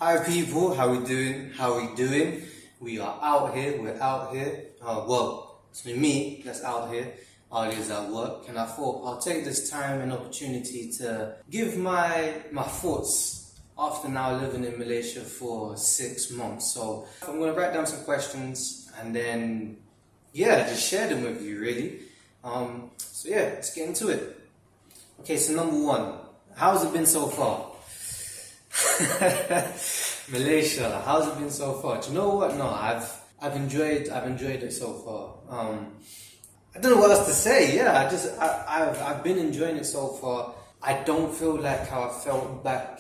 Hi people, how we doing? How we doing? We are out here, we're out here. Well, it's me that's out here. Ali's at work, and I thought I'll take this time and opportunity to give my thoughts after now living in Malaysia for 6 months. So I'm gonna write down some questions and then just share them with you really. So let's get into it. Okay, so number one, how's it been so far? Malaysia, how's it been so far? Do you know what? No, I've enjoyed it so far. I don't know what else to say. Yeah, I've been enjoying it so far. I don't feel like how I felt back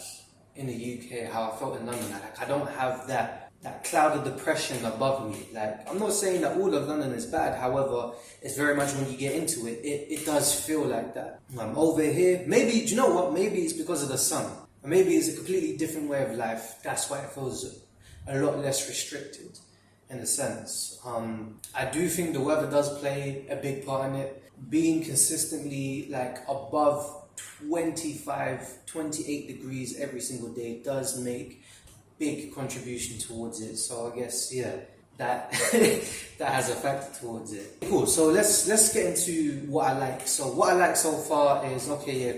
in the UK, how I felt in London. Like I don't have that cloud of depression above me. Like I'm not saying that all of London is bad. However, it's very much when you get into it, it does feel like that. I'm over here. Maybe, do you know what? Maybe it's because of the sun. Or maybe it's a completely different way of life. That's why it feels a lot less restricted in a sense. I do think the weather does play a big part in it. Being consistently like above 25, 28 degrees every single day does make big contribution towards it. So I guess, that that has a factor towards it. Cool, so let's get into what I like. So what I like so far is,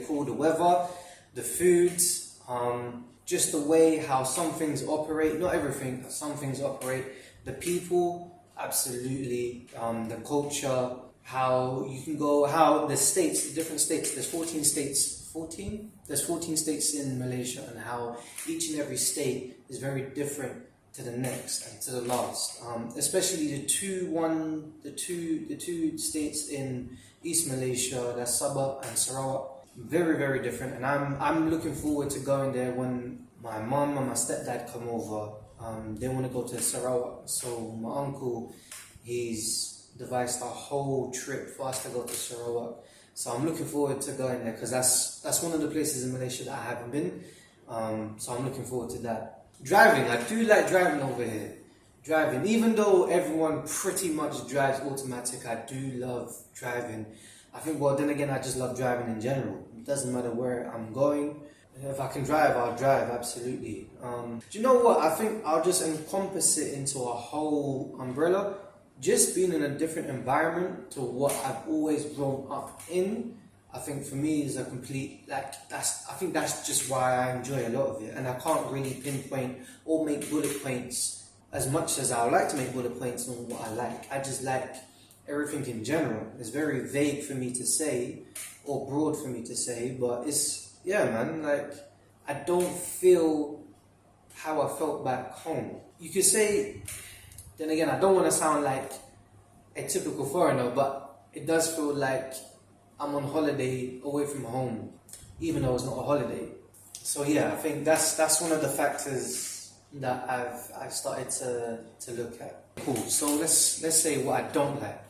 cool, the weather, the food, just the way how some things operate, not everything, but some things operate, the people, absolutely, the culture, how you can go, how the states, the different states, there's 14 states, 14? There's 14 states in Malaysia, and how each and every state is very different to the next and to the last. Especially the two states in East Malaysia, that's Sabah and Sarawak. Very, very different, and I'm looking forward to going there when my mum and my stepdad come over. They want to go to Sarawak, so my uncle, he's devised a whole trip for us to go to Sarawak. So I'm looking forward to going there because that's one of the places in Malaysia that I haven't been. So I'm looking forward to that. Driving, I do like driving over here. Driving, even though everyone pretty much drives automatic, I do love driving. I think, well, then again, I just love driving in general. It doesn't matter where I'm going. If I can drive, I'll drive, absolutely. Do you know what? I think I'll just encompass it into a whole umbrella. Just being in a different environment to what I've always grown up in, I think for me is a complete, I think that's just why I enjoy a lot of it. And I can't really pinpoint or make bullet points as much as I would like to make bullet points on what I like. I just like everything in general. It's very vague for me to say, or broad for me to say, but it's, I don't feel how I felt back home. You could say, then again, I don't want to sound like a typical foreigner, but it does feel like I'm on holiday away from home, even though it's not a holiday. So I think that's one of the factors that I've started to look at. Cool. So let's say what I don't like.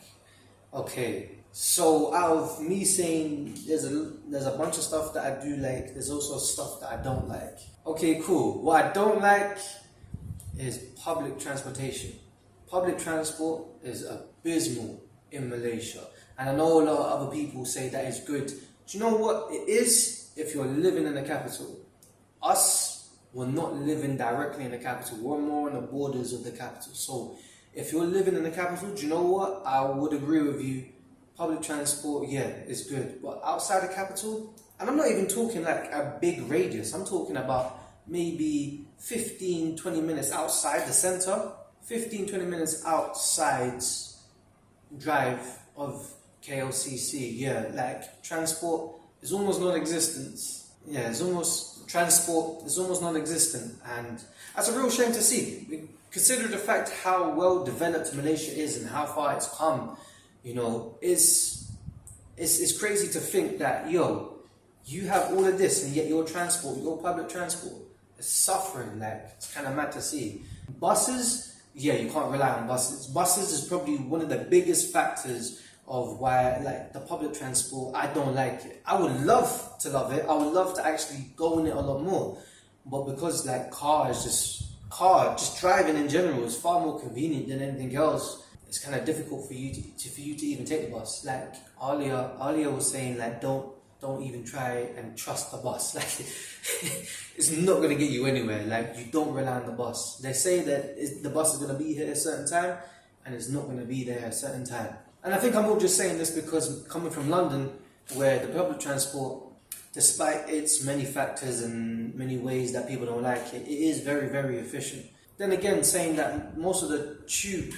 Okay, so out of me saying there's a bunch of stuff that I do like, there's also stuff that I don't like. Okay, cool. What I don't like is public transportation. Public transport is abysmal in Malaysia. And I know a lot of other people say that it's good. Do you know what it is? If you're living in the capital. Us, we're not living directly in the capital. We're more on the borders of the capital. So if you're living in the capital, do you know what? I would agree with you. Public transport, is good. But outside the capital, and I'm not even talking like a big radius. I'm talking about maybe 15, 20 minutes outside the center. 15, 20 minutes outside drive of KLCC. Transport is almost non-existent. Transport is almost non-existent. And that's a real shame to see. Consider the fact how well developed Malaysia is and how far it's come. It's crazy to think that, you have all of this and yet your public transport is suffering. It's kind of mad to see. Buses, you can't rely on buses. Buses is probably one of the biggest factors of why, the public transport, I don't like it. I would love to love it. I would love to actually go in it a lot more. But because, just driving in general is far more convenient than anything else, it's kind of difficult for you to even take the bus. Alia was saying, don't don't even try and trust the bus. Like, it's not going to get you anywhere. Like, you don't rely on the bus. They say that the bus is going to be here at a certain time, and it's not going to be there at a certain time. And I think I'm all just saying this because coming from London, where the public transport, despite its many factors and many ways that people don't like it, it is very, very efficient. Then again, saying that most of the tube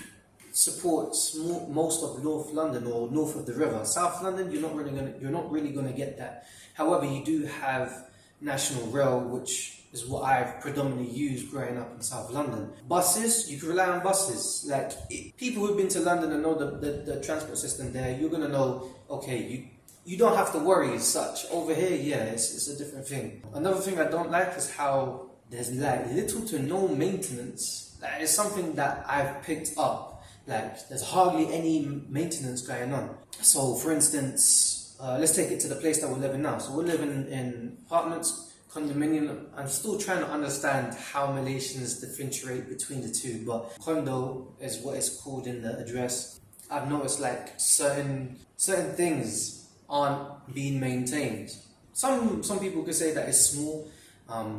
supports most of North London or north of the river. South London, you're not really gonna get that. However, you do have National Rail, which is what I've predominantly used growing up in South London. Buses, you can rely on buses. Like, people who've been to London and know the transport system there, you're gonna know, okay, you don't have to worry as such. Over here, yeah, it's a different thing. Another thing I don't like is how there's like little to no maintenance. Like, it's something that I've picked up. Like, there's hardly any maintenance going on. So, for instance, let's take it to the place that we're living now. So we're living in apartments, condominium. I'm still trying to understand how Malaysians differentiate between the two, but condo is what it's called in the address. I've noticed like certain things aren't being maintained. Some people could say that it's small,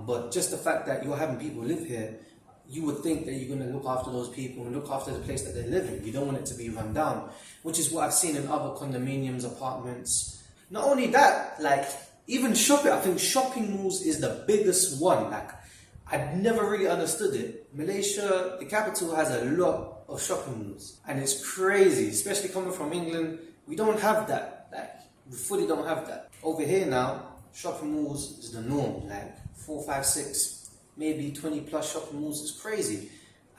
but just the fact that you're having people live here, you would think that you're going to look after those people and look after the place that they live in. You don't want it to be run down, which is what I've seen in other condominiums, apartments. Not only that, like even shopping, I think shopping malls is the biggest one. Like, I've never really understood it. Malaysia, the capital, has a lot of shopping malls, and it's crazy, especially coming from England. We don't have that. Like, we fully don't have that. Over here now, shopping malls is the norm. Like 4, 5, 6, maybe 20 plus shopping malls is crazy.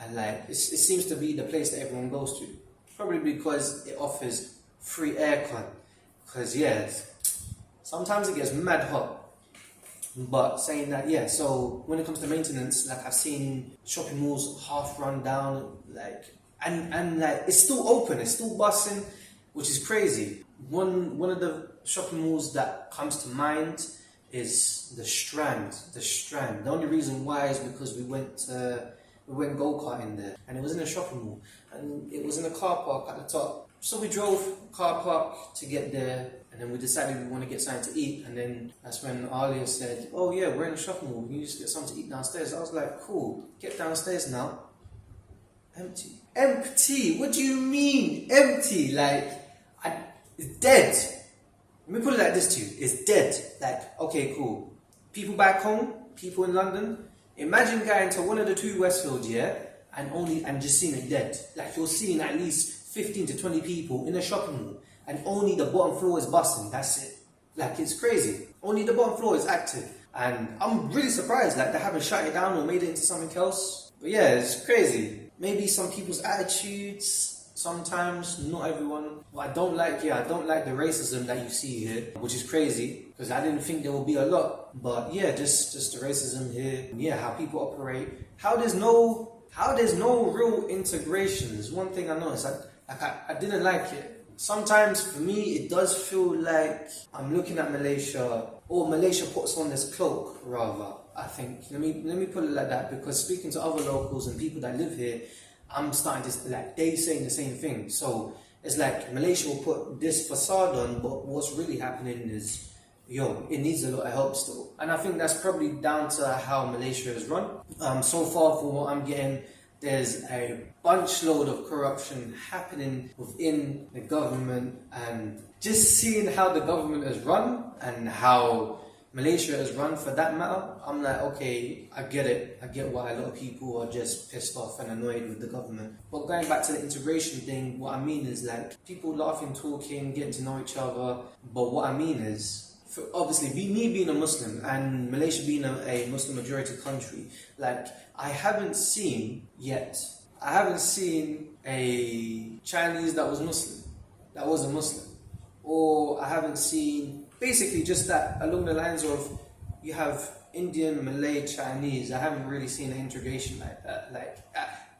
And like, it seems to be the place that everyone goes to. Probably because it offers free aircon. Because yeah, sometimes it gets mad hot. But saying that, yeah, so when it comes to maintenance, like I've seen shopping malls half run down, like, and like it's still open, it's still busting, which is crazy. One of the shopping malls that comes to mind is the Strand. The only reason why is because we went go-karting there, and it was in a shopping mall, and it was in a car park at the top. So we drove car park to get there, and then we decided we want to get something to eat, and then that's when Alia said, "Oh yeah, we're in a shopping mall. We can just get something to eat downstairs." I was like, "Cool, get downstairs now." Empty. Empty? What do you mean empty? Like, it's dead. Let me put it like this to you. It's dead. Like, okay, cool. People back home, people in London, imagine going to one of the two Westfields, yeah, and just seeing it dead. Like, you're seeing at least 15 to 20 people in a shopping mall, and only the bottom floor is busting. That's it. Like, it's crazy. Only the bottom floor is active. And I'm really surprised, like, they haven't shut it down or made it into something else. But yeah, it's crazy. Maybe some people's attitudes, sometimes, not everyone. What I don't like the racism that you see here, which is crazy, because I didn't think there would be a lot. But yeah, just the racism here. Yeah, how people operate. How there's no real integration is one thing I noticed. I didn't like it. Sometimes for me, it does feel like I'm looking at Malaysia, or Malaysia puts on this cloak, rather, I think. Let me put it like that, because speaking to other locals and people that live here, I'm starting to, like, they saying the same thing. So it's like Malaysia will put this facade on, but what's really happening is, it needs a lot of help still. And I think that's probably down to how Malaysia is run. So far, for what I'm getting, there's a bunch load of corruption happening within the government, and just seeing how the government is run and how Malaysia is run for that matter, I'm like, okay, I get it. I get why a lot of people are just pissed off and annoyed with the government. But going back to the integration thing, what I mean is like people laughing, talking, getting to know each other. But what I mean is, obviously, me being a Muslim and Malaysia being a Muslim majority country, like, I haven't seen a Chinese that was a Muslim, or I haven't seen, basically just that along the lines of, you have Indian, Malay, Chinese. I haven't really seen an integration like that. Like,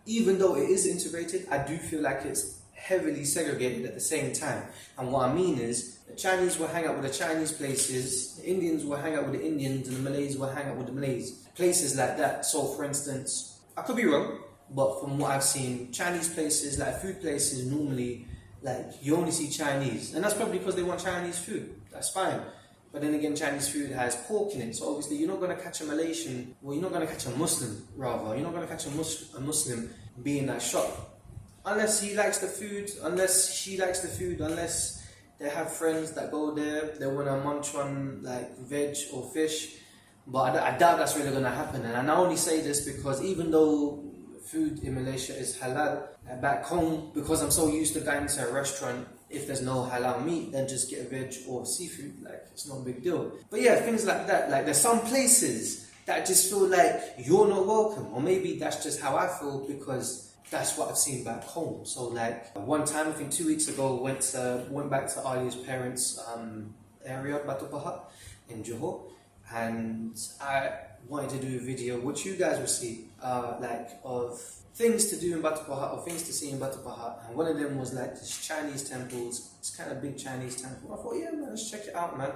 even though it is integrated, I do feel like it's heavily segregated at the same time. And what I mean is, the Chinese will hang out with the Chinese places, the Indians will hang out with the Indians, and the Malays will hang out with the Malays. Places like that. So for instance, I could be wrong, but from what I've seen, Chinese places, like food places, normally, like, you only see Chinese. And that's probably because they want Chinese food. That's fine. But then again, Chinese food has pork in it, so obviously you're not going to catch a Malaysian, well, you're not going to catch a Muslim, rather. You're not going to catch a Muslim be in that shop. Unless he likes the food, unless she likes the food, unless they have friends that go there, they want to munch on like veg or fish. But I doubt that's really going to happen. And I only say this because even though food in Malaysia is halal, back home, because I'm so used to going to a restaurant, if there's no halal meat, then just get veg or seafood. Like, it's not a big deal. But yeah, things like that. Like, there's some places that I just feel like you're not welcome. Or maybe that's just how I feel because that's what I've seen back home. So like, one time, I think 2 weeks ago, went back to Ali's parents' area, Batu Pahat, in Johor. And I wanted to do a video, which you guys will see, like of things to do in Batu Pahat or things to see in Batu Pahat. And one of them was like this Chinese temples. It's kind of big Chinese temple. I thought, yeah, man, let's check it out, man.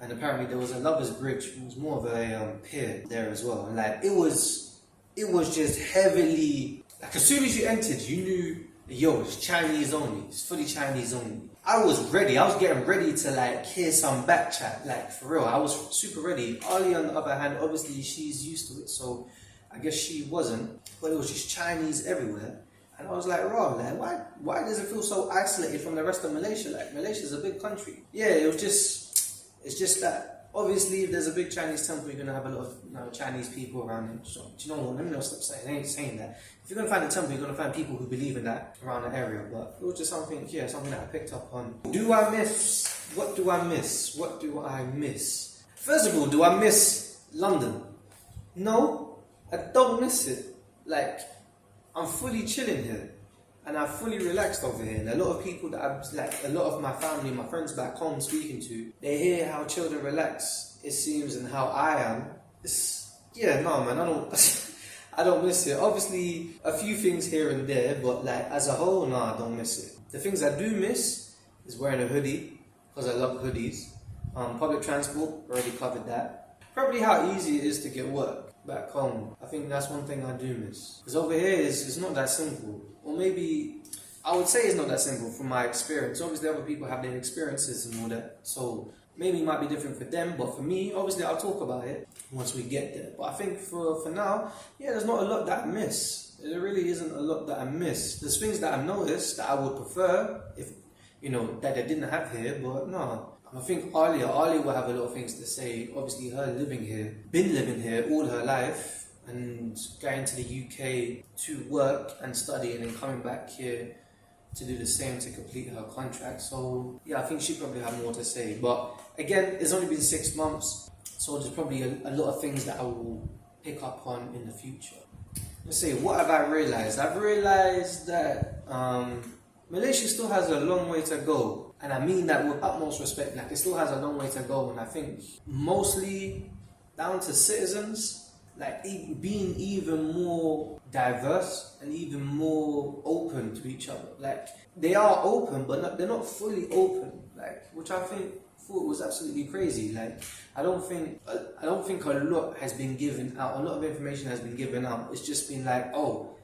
And apparently there was a lover's bridge. It was more of a pier there as well. And like it was just heavily, like as soon as you entered, you knew, yo, it's Chinese only. It's fully Chinese only. I was ready. I was getting ready to like hear some back chat, like for real. I was super ready. Ali, on the other hand, obviously she's used to it, so I guess she wasn't. But it was just Chinese everywhere, and I was like, "Raw, like, why does it feel so isolated from the rest of Malaysia? Like, Malaysia's a big country." Yeah, it's just that. Obviously, if there's a big Chinese temple, you're gonna have a lot of Chinese people around it. So, do you know what? Let me not stop saying. I ain't saying that. If you're gonna find a temple, you're gonna find people who believe in that around the area. But it was just something that I picked up on. Do I miss? What do I miss? What do I miss? First of all, do I miss London? No, I don't miss it. Like, I'm fully chilling here. And I'm fully relaxed over here. And a lot of people that I've, like, a lot of my family, my friends back home speaking to, they hear how chilled and relaxed it seems and how I am. No, man, I don't miss it. Obviously, a few things here and there, but like as a whole, no, I don't miss it. The things I do miss is wearing a hoodie, because I love hoodies. Public transport, already covered that. Probably how easy it is to get work back home. I think that's one thing I do miss. Because over here, it's not that simple. Or maybe, I would say it's not that simple from my experience. Obviously, other people have their experiences and all that. So, maybe it might be different for them. But for me, obviously, I'll talk about it once we get there. But I think for now, yeah, there's not a lot that I miss. There really isn't a lot that I miss. There's things that I've noticed that I would prefer if, that I didn't have here. But no. I think Ali will have a lot of things to say. Obviously, her been living here all her life, and going to the UK to work and study, and then coming back here to do the same to complete her contract. So yeah, I think she probably have more to say. But again, it's only been 6 months, so there's probably a lot of things that I will pick up on in the future. Let's see, what have I realized? I've realized that Malaysia still has a long way to go. And I mean that with utmost respect. Like, it still has a long way to go. And I think mostly down to citizens, like being even more diverse and even more open to each other. Like, they are open, but they're not fully open. Like, which I thought was absolutely crazy. Like, I don't think a lot has been given out. A lot of information has been given out. It's just been like, oh,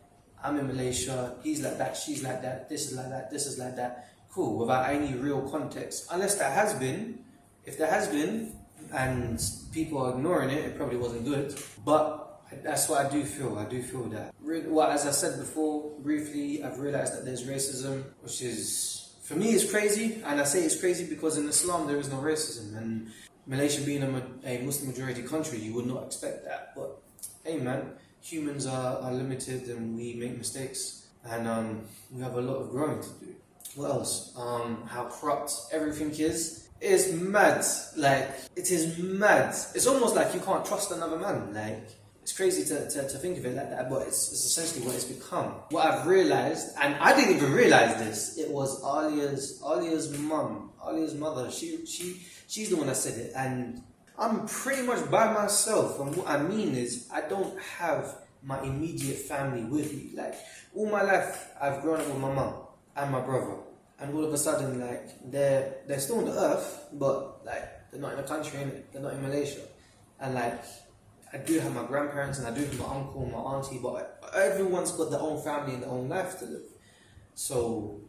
I'm in Malaysia, he's like that, she's like that, this is like that, this is like that. Cool, without any real context. Unless there has been. If there has been, and people are ignoring it, it probably wasn't good. But that's what I do feel. I do feel that. Well, as I said before, briefly, I've realized that there's racism, which is, for me, is crazy. And I say it's crazy because in Islam, there is no racism. And Malaysia being a Muslim majority country, you would not expect that. But hey, man, humans are limited and we make mistakes. And we have a lot of growing to do. What else? How corrupt everything is. It's mad. Like, it is mad. It's almost like you can't trust another man. Like, it's crazy to think of it like that, but it's essentially what it's become. What I've realized, and I didn't even realize this, it was Alia's mum, Alia's mother. She's the one that said it, and I'm pretty much by myself. And what I mean is, I don't have my immediate family with me. Like, all my life, I've grown up with my mum and my brother, and all of a sudden, like, they're still on the earth, but like, they're not in the country, innit? They're not in Malaysia. And like, I do have my grandparents and I do have my uncle and my auntie, but everyone's got their own family and their own life to live. So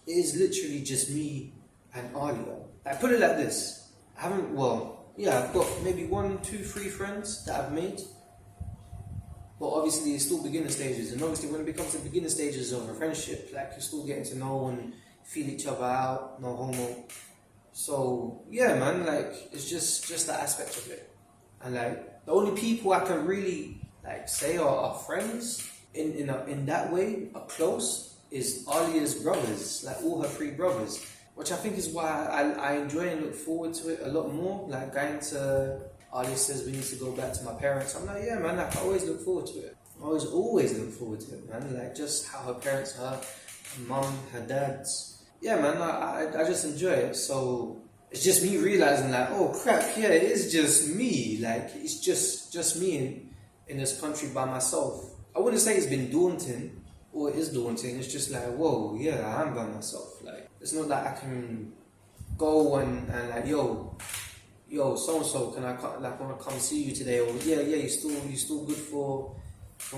it is literally just me and Alia. Like, put it like this, I haven't, well, yeah, I've got maybe 1, 2, 3 friends that I've made. But obviously it's still beginner stages, and obviously when it becomes the beginner stages of a friendship, like you're still getting to know and feel each other out, no homo. So yeah, man, like it's just that aspect of it. And like the only people I can really like say are friends in that way, are close, is Alia's brothers, like all her 3 brothers. Which I think is why I enjoy and look forward to it a lot more. Like going to Alia says we need to go back to my parents. I'm like, yeah, man, like, I always look forward to it. I always look forward to it, man. Like just how her parents are, her mum, her dad's. Yeah, man, I just enjoy it. So it's just me realizing like, oh crap, yeah, it is just me. Like it's just me in this country by myself. I wouldn't say it's been daunting, or it is daunting. It's just like, whoa, yeah, I am by myself. Like it's not that I can go and like, yo, so and so, can I want to come see you today? Or yeah, you still good for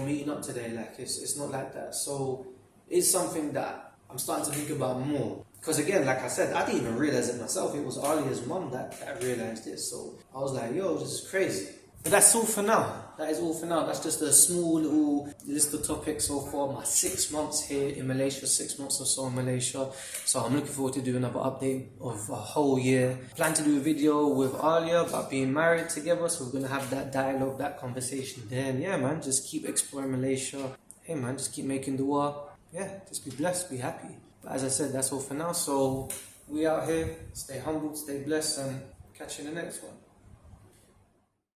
meeting up today? Like it's not like that. So it's something that I'm starting to think about more. Because again, like I said, I didn't even realize it myself. It was Alia's mum that realized it. So I was like, yo, this is crazy. But that's all for now. That is all for now. That's just a small little list of topics so far. My 6 months here in Malaysia, 6 months or so in Malaysia. So I'm looking forward to doing another update of a whole year. Plan to do a video with Alia about being married together. So we're going to have that dialogue, that conversation there. And yeah, man, just keep exploring Malaysia. Hey, man, just keep making dua. Yeah, just be blessed, be happy. But as I said, that's all for now. So we out here. Stay humble, stay blessed, and catch you in the next one.